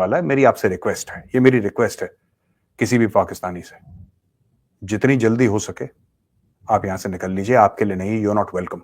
वाला है। मेरी आपसे रिक्वेस्ट है, ये मेरी रिक्वेस्ट है किसी भी पाकिस्तानी से, जितनी जल्दी हो सके आप यहां से निकल लीजिए। आपके लिए नहीं, यू आर नॉट वेलकम।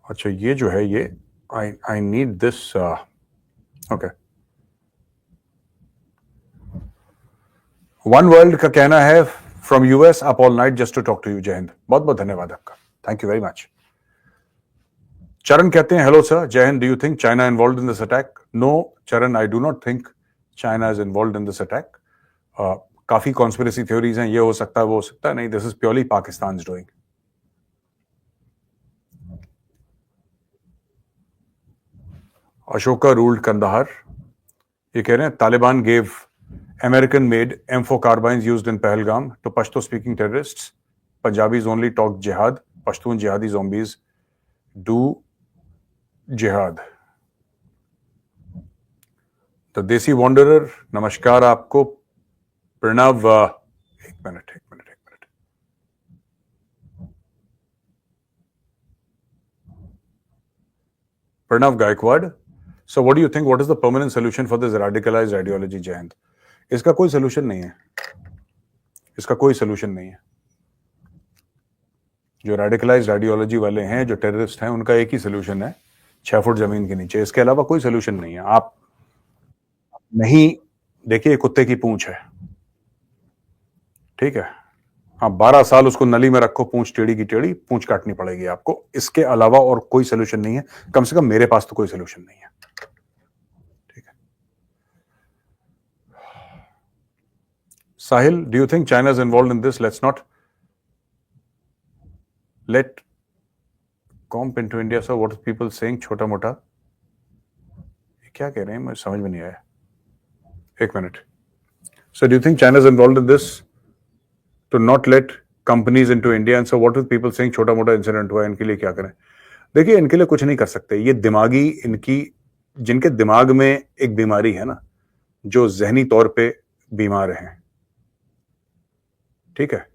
अच्छा, ये जो है ये I need this. Okay, one world का कहना है from US up all night just to talk to you. जय हिंद, बहुत बहुत धन्यवाद आपका, थैंक यू वेरी मच। चरण कहते हैं hello sir, Jai Hind, do you think China involved in this attack? No Charan, I do not think China is involved in this attack. काफी कॉन्स्पिरेसी थ्योरीज हैं, ये हो सकता है वो हो सकता है, नहीं, this is purely Pakistan doing. Ashoka ruled Kandahar, ये कह रहे हैं Taliban gave American made M4 carbines used in Pahalgam to Pashto speaking terrorists. Punjabis only talk jihad. Pashtun jihadi zombies do jihad. The Desi Wanderer, नमस्कार आपको। प्रणव, एक minute. Pranav Gaikwad. So what do you think? What is the permanent solution for this radicalized ideology, Jai Hind? इसका कोई solution नहीं है, इसका कोई solution नहीं है। जो रेडिकलाइज्ड आइडियोलॉजी वाले हैं, जो टेररिस्ट हैं, उनका एक ही सोल्यूशन है, 6 फुट जमीन के नीचे। इसके अलावा कोई सोल्यूशन नहीं है। आप नहीं देखिए, कुत्ते की पूंछ है, ठीक है, आप 12 साल उसको नली में रखो, पूंछ टेढ़ी की टेढ़ी, पूंछ काटनी पड़ेगी आपको। इसके अलावा और कोई सोल्यूशन नहीं है, कम से कम मेरे पास तो कोई सोल्यूशन नहीं है। Sahil, do you think China is involved in this? Let's not let comp into India. So what are people saying? छोटा मोटा, क्या कह रहे हैं, मुझे समझ में नहीं आया। एक minute. So do you think China is involved in this to not let companies into India? And so what are people saying? छोटा मोटा इंसिडेंट हुआ, इनके लिए क्या करें? देखिए, इनके लिए कुछ नहीं कर सकते। ये दिमागी, इनकी, जिनके दिमाग में एक बीमारी है ना, जो जहनी तौर पे बीमार हैं, ठीक है,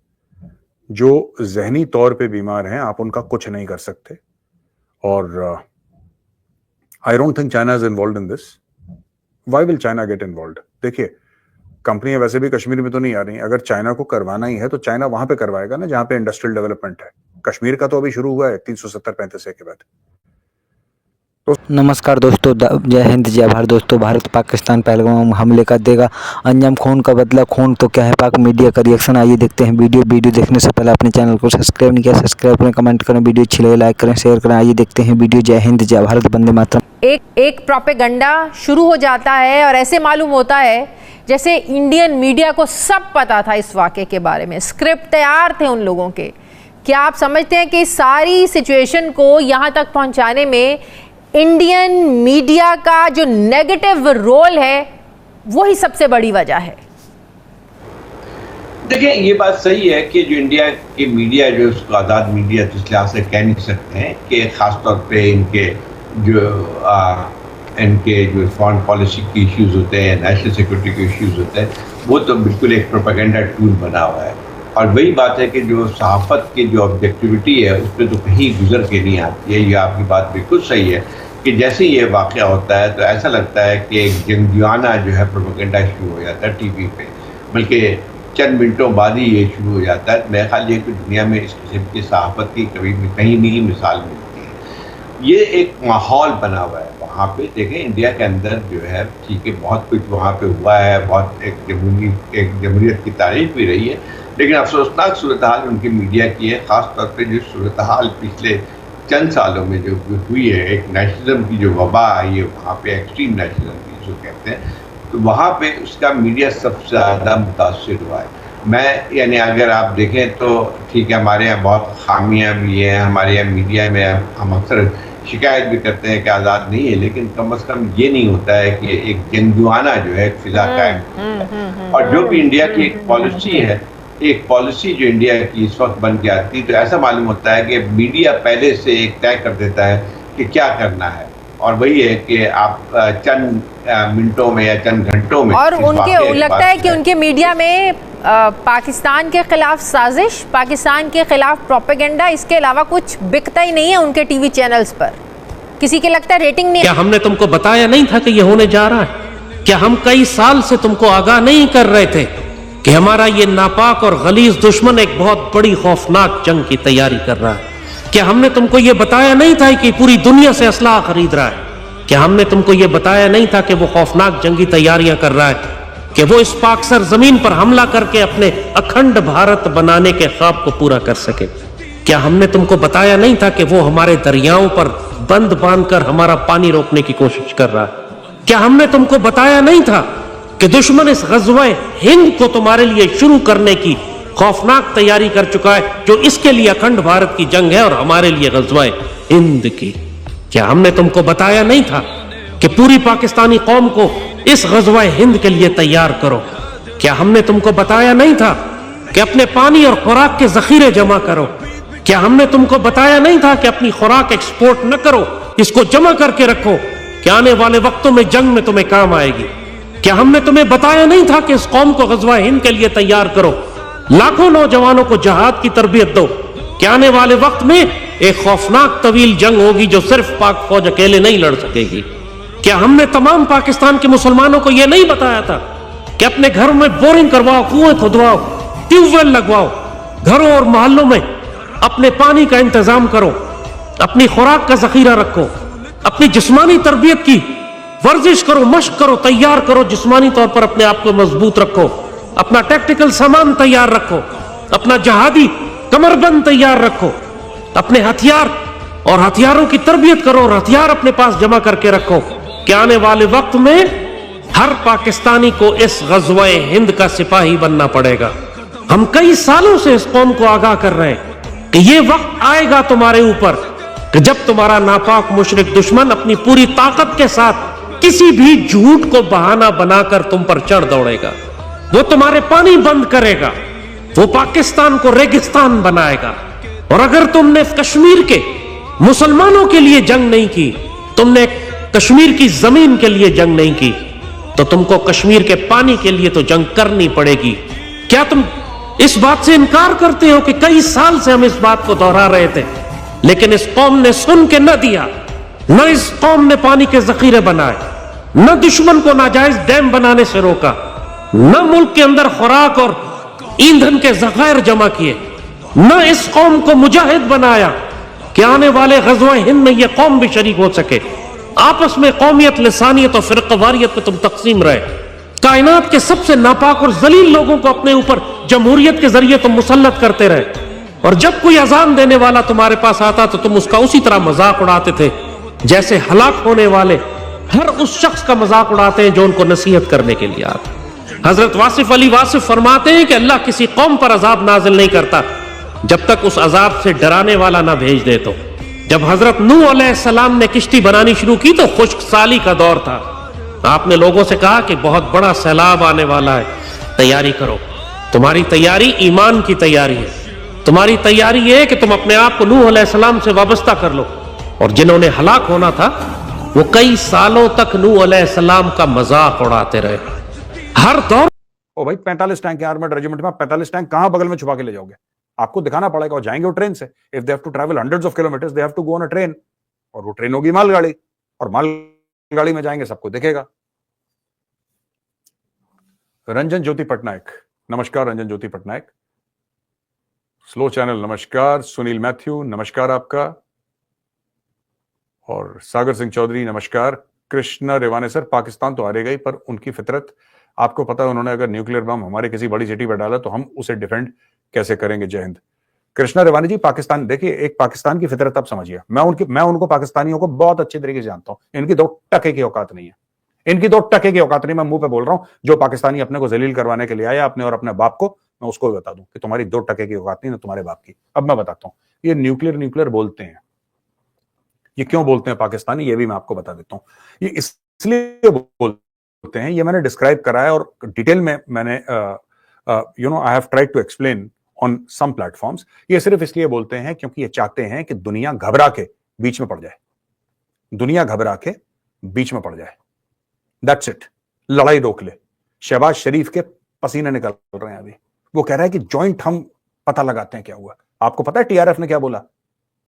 जो जहनी तौर पे बीमार हैं, आप उनका कुछ नहीं कर सकते। और I don't think China is involved in this. Why will China get involved? देखिए, कंपनियां वैसे भी कश्मीर में तो नहीं आ रही। अगर चाइना को करवाना ही है तो चाइना वहां पे करवाएगा ना जहां पे इंडस्ट्रियल डेवलपमेंट है। कश्मीर का तो अभी शुरू हुआ है 370-35 के बाद। नमस्कार दोस्तों, जय हिंद, जय भारत। दोस्तों, भारत पाकिस्तान पहलगाम हमले का देगा अंजाम, खून का बदला खून, तो क्या है पाक मीडिया का रिएक्शन, आइए देखते हैं वीडियो देखने से पहले अपने चैनल को सब्सक्राइब नहीं किया, सब्सक्राइब करें, कमेंट करें, वीडियो अच्छी लगे लाइक करें, शेयर करें। आइए देखते हैं वीडियो। जय हिंद, जय भारत, वंदे मातरम। एक प्रोपेगेंडा शुरू हो जाता है और ऐसे मालूम होता है जैसे इंडियन मीडिया को सब पता था इस वाक़े के बारे में, स्क्रिप्ट तैयार थे उन लोगों के। क्या आप समझते हैं कि सारी सिचुएशन को यहाँ तक पहुँचाने में इंडियन मीडिया का जो नेगेटिव रोल है वही सबसे बड़ी वजह है? देखिए, ये बात सही है कि जो इंडिया की मीडिया, जो उसको आज़ाद मीडिया जिस लिहाज से कह नहीं सकते हैं कि ख़ासतौर पे इनके जो फॉरेन पॉलिसी के इश्यूज़ होते हैं, नेशनल सिक्योरिटी के इश्यूज़ होते हैं, वो तो बिल्कुल एक प्रोपेगेंडा टूल बना हुआ है। और वही बात है कि जो सहाफ़त की जो ऑब्जेक्टिविटी है उस पर तो कहीं गुजर के नहीं आती है। ये आपकी बात बिल्कुल सही है कि जैसे ये वाक़या होता है तो ऐसा लगता है कि एक जंगजुआना जो है प्रोपेगेंडा शुरू हो जाता है टीवी पे, बल्कि चंद मिनटों बाद ही ये शुरू हो जाता है। मेरा ख्याल ये कि दुनिया में इस किस्म की सहाफ़त की कभी भी कहीं नहीं मिसाल मिलती है। ये एक माहौल बना हुआ है वहाँ पे। देखें, इंडिया के अंदर जो है, ठीक है, बहुत कुछ वहाँ पे हुआ है, बहुत एक जमहूरियत की तारीफ भी रही है, लेकिन अफसोसनाक सूरत हाल उनकी मीडिया की है। ख़ास तौर पर जो सूरत हाल पिछले चंद सालों में जो हुई है, एक नेशनलिज्म की जो वबा आई है वहाँ पे, एक्सट्रीम नेशनलिज्म की जो कहते हैं, तो वहाँ पे उसका मीडिया सबसे ज़्यादा मुतासर हुआ है। मैं यानी अगर आप देखें तो ठीक है, हमारे यहाँ बहुत खामियाँ भी हैं, हमारे यहाँ मीडिया में हम अक्सर शिकायत भी करते हैं कि आज़ाद नहीं है, लेकिन कम अज़ कम ये नहीं होता है कि एक जंगजुआना जो है फिजा कायम। और जो भी इंडिया की एक पॉलिसी है, एक पॉलिसी जो इंडिया की इस वक्त बन के आती, तो ऐसा मालूम होता है कि मीडिया पहले से एक तय कर देता है कि क्या करना है। और वही है कि आप चंद मिनटों में या चंद घंटों में और इस वाक़े उनके के लगता बारे है में कि उनके मीडिया में पाकिस्तान के खिलाफ साजिश, पाकिस्तान के खिलाफ प्रोपेगेंडा, इसके अलावा कुछ बिकता ही नहीं है उनके टीवी चैनल्स पर। किसी के लगता है रेटिंग नहीं। क्या हमने तुमको बताया नहीं था कि ये होने जा रहा है? क्या हम कई साल से तुमको आगाह नहीं कर रहे थे कि हमारा ये नापाक और गलीज दुश्मन एक बहुत बड़ी खौफनाक जंग की तैयारी कर रहा है? क्या हमने तुमको ये बताया नहीं था कि पूरी दुनिया से असलाह खरीद रहा है? क्या हमने तुमको ये बताया नहीं था कि वो खौफनाक जंगी तैयारियां कर रहा है, कि वो इस पाक सर जमीन पर हमला करके अपने अखंड भारत बनाने के ख्वाब को पूरा कर सके? क्या हमने तुमको बताया नहीं था कि वो हमारे दरियाओं पर बंद बांधकर हमारा पानी रोकने की कोशिश कर रहा है? क्या हमने तुमको बताया नहीं था कि दुश्मन इस ग़ज़वा हिंद को तुम्हारे लिए शुरू करने की खौफनाक तैयारी कर चुका है, जो इसके लिए अखंड भारत की जंग है और हमारे लिए ग़ज़वा हिंद की? क्या हमने तुमको बताया नहीं था कि पूरी पाकिस्तानी कौम को इस ग़ज़वा हिंद के लिए तैयार करो? क्या हमने तुमको बताया नहीं था कि अपने पानी और खुराक के जखीरे जमा करो? क्या हमने तुमको बताया नहीं था कि अपनी खुराक एक्सपोर्ट न करो, इसको जमा करके रखो कि आने वाले वक्तों में जंग में तुम्हें काम आएगी? क्या हमने तुम्हें बताया नहीं था कि इस कौम को ग़ज़वा हिंद के लिए तैयार करो, लाखों नौजवानों को जहाद की तरबियत दो कि आने वाले वक्त में एक खौफनाक तवील जंग होगी जो सिर्फ पाक फौज अकेले नहीं लड़ सकेगी? क्या हमने तमाम पाकिस्तान के मुसलमानों को यह नहीं बताया था कि अपने घरों में बोरिंग करवाओ, कुएं खुदवाओ, ट्यूबवेल लगवाओ, घरों और मोहल्लों में अपने पानी का इंतजाम करो, अपनी खुराक का जखीरा रखो, अपनी जिस्मानी तरबियत की वर्जिश करो, मश्क करो, तैयार करो, जिस्मानी तौर पर अपने आप को मजबूत रखो, अपना टैक्टिकल सामान तैयार रखो, अपना जहादी कमरबंद तैयार रखो, अपने हथियार और हथियारों की तरबियत करो और हथियार अपने पास जमा करके रखो कि आने वाले वक्त में हर पाकिस्तानी को इस ग़ज़वा हिंद का सिपाही बनना पड़ेगा। हम कई सालों से इस कौम को आगाह कर रहे हैं कि ये वक्त आएगा तुम्हारे ऊपर कि जब तुम्हारा नापाक मुशरिक दुश्मन अपनी पूरी ताकत के साथ किसी भी झूठ को बहाना बनाकर तुम पर चढ़ दौड़ेगा। वो तुम्हारे पानी बंद करेगा, वो पाकिस्तान को रेगिस्तान बनाएगा। और अगर तुमने कश्मीर के मुसलमानों के लिए जंग नहीं की, तुमने कश्मीर की जमीन के लिए जंग नहीं की, तो तुमको कश्मीर के पानी के लिए तो जंग करनी पड़ेगी। क्या तुम इस बात से इनकार करते हो कि कई साल से हम इस बात को दोहरा रहे थे, लेकिन इस कौम ने सुन के न दिया? न इस कौम ने पानी के जखीरे बनाए, न दुश्मन को नाजायज डैम बनाने से रोका, न मुल्क के अंदर खुराक और ईंधन के जखायर जमा किए, न इस कौम को मुजाहिद बनाया कि आने वाले ग़ज़वा हिंद में यह कौम भी शरीक हो सके। आपस में कौमियत, लिसानियत और फ़िरक़वारियत पे तुम तक़सीम रहे। कायनात के सबसे नापाक और जलील लोगों को अपने ऊपर जमहूरियत के जरिए तुम मुसल्लत करते रहे, और जब कोई अजान देने वाला तुम्हारे पास आता तो तुम उसका उसी तरह मजाक उड़ाते थे जैसे हलाक होने वाले हर उस शख्स का मजाक उड़ाते हैं जो उनको नसीहत करने के लिए आता। हजरत वासिफ अली वासिफ फरमाते हैं कि अल्लाह किसी कौम पर अजाब नाजिल नहीं करता जब तक उस अजाब से डराने वाला ना भेज दे। तो जब हजरत नूह अलैहिस्सलाम ने किश्ती बनानी शुरू की तो खुश्क साली का दौर था। आपने लोगों से कहा कि बहुत बड़ा सैलाब आने वाला है, तैयारी करो। तुम्हारी तैयारी ईमान की तैयारी है। तुम्हारी तैयारी ये है कि तुम अपने आप को नूह अलैहिस्सलाम से वाबस्ता कर लो। और जिन्होंने हलाक होना था वो कई सालों तक नूह अलैहिस्सलाम का मजाक उड़ाते रहे। हर दौर ओ भाई 45 टैंक आर्मर्ड रेजिमेंट में 45 टैंक कहां बगल में छुपा के ले जाओगे? आपको दिखाना पड़ेगा। और जाएंगे वो ट्रेन से। If they have to travel hundreds of kilometres they have to go on a train, और वो ट्रेन होगी मालगाड़ी, और मालगाड़ी में जाएंगे सबको दिखेगा। रंजन ज्योति पटनायक, नमस्कार। रंजन ज्योति पटनायक, स्लो चैनल नमस्कार। सुनील मैथ्यू नमस्कार आपका, और सागर सिंह चौधरी नमस्कार। कृष्णा रेवाने सर, पाकिस्तान तो हारेगा ही, पर उनकी फितरत आपको पता है, उन्होंने अगर न्यूक्लियर बम हमारे किसी बड़ी सिटी पर डाला तो हम उसे डिफेंड कैसे करेंगे। जय हिंद। कृष्णा रेवानी जी, पाकिस्तान देखिए, एक पाकिस्तान की फितरत आप समझिए। मैं उनको पाकिस्तानियों को बहुत अच्छे तरीके से जानता हूं। इनकी 2 टके की औकात नहीं है। इनकी 2 टके की औकात नहीं। मैं मुंह पे बोल रहा हूं, जो पाकिस्तानी अपने को जलील करवाने के लिए आया अपने और अपने बाप को, मैं उसको भी बता दूं कि तुम्हारी 2 टके की औकात नहीं ना तुम्हारे बाप की। अब मैं बताता हूं, ये न्यूक्लियर बोलते हैं, ये क्यों बोलते हैं पाकिस्तानी, ये भी मैं आपको बता देता हूं। ये इसलिए बोलते हैं, ये मैंने डिस्क्राइब करा है और डिटेल में मैंने I have tried to explain on some platforms. ये सिर्फ इसलिए बोलते हैं क्योंकि ये चाहते हैं कि दुनिया घबरा के बीच में पड़ जाए। दुनिया घबरा के बीच में पड़ जाए। दैट्स इट, लड़ाई रोक ले। शहबाज शरीफ के पसीने निकल रहे हैं अभी। वो कह रहा है कि ज्वाइंट हम पता लगाते हैं क्या हुआ। आपको पता है टीआरएफ ने क्या बोला?